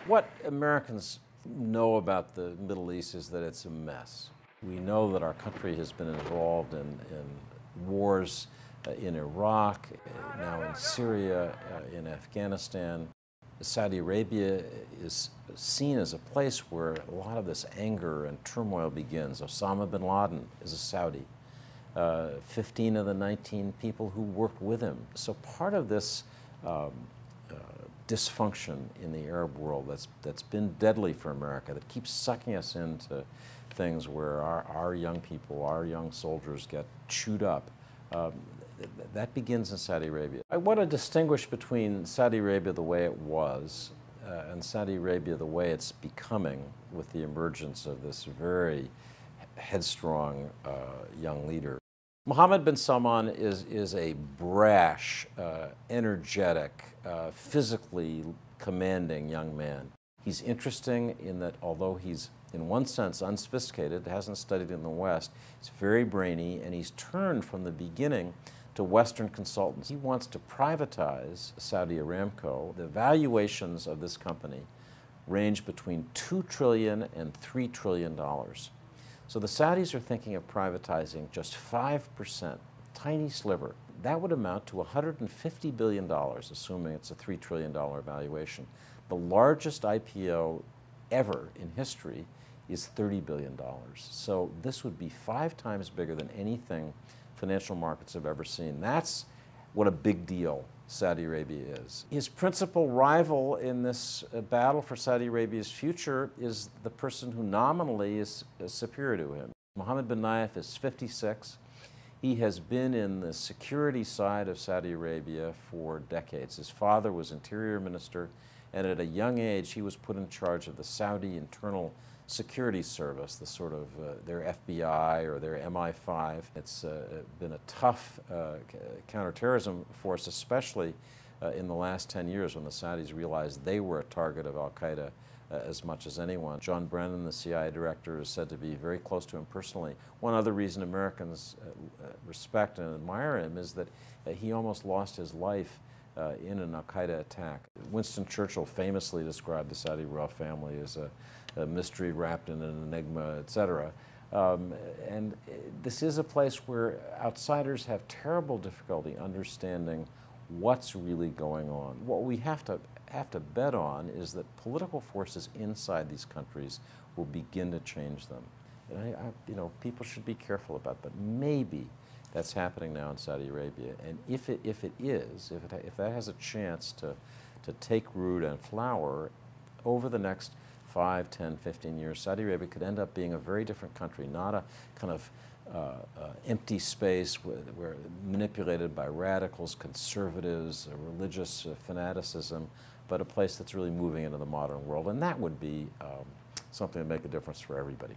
What Americans know about the Middle East is that it's a mess. We know that our country has been involved in wars in Iraq, now in Syria, in Afghanistan. Saudi Arabia is seen as a place where a lot of this anger and turmoil begins. Osama bin Laden is a Saudi. 15 of the 19 people who worked with him. So part of this dysfunction in the Arab world that's been deadly for America, that keeps sucking us into things where our young people, our young soldiers get chewed up, that begins in Saudi Arabia. I want to distinguish between Saudi Arabia the way it was and Saudi Arabia the way it's becoming with the emergence of this very headstrong young leader. Mohammed bin Salman is a brash, energetic, physically commanding young man. He's interesting in that although he's in one sense unsophisticated, hasn't studied in the West, he's very brainy, and he's turned from the beginning to Western consultants. He wants to privatize Saudi Aramco. The valuations of this company range between $2 trillion and $3 trillion. So the Saudis are thinking of privatizing just 5%, tiny sliver. That would amount to $150 billion, assuming it's a $3 trillion valuation. The largest IPO ever in history is $30 billion. So this would be 5 times bigger than anything financial markets have ever seen. That's what a big deal Saudi Arabia is. His principal rival in this battle for Saudi Arabia's future is the person who nominally is superior to him. Mohammed bin Nayef is 56. He has been in the security side of Saudi Arabia for decades. His father was interior minister, and at a young age he was put in charge of the Saudi Internal Security Service, the sort of their FBI or their MI5. It's been a tough counterterrorism force, especially in the last 10 years when the Saudis realized they were a target of al-Qaeda as much as anyone. John Brennan, the CIA director, is said to be very close to him personally. One other reason Americans respect and admire him is that he almost lost his life in an al-Qaeda attack. Winston Churchill famously described the Saudi royal family as a mystery wrapped in an enigma, etc. And this is a place where outsiders have terrible difficulty understanding what's really going on. What we have to bet on is that political forces inside these countries will begin to change them. And people should be careful about that. Maybe that's happening now in Saudi Arabia, and if that has a chance to take root and flower over the next 5, 10, 15 years, Saudi Arabia could end up being a very different country, not a kind of empty space where manipulated by radicals, conservatives, religious fanaticism, but a place that's really moving into the modern world, and that would be something that would make a difference for everybody.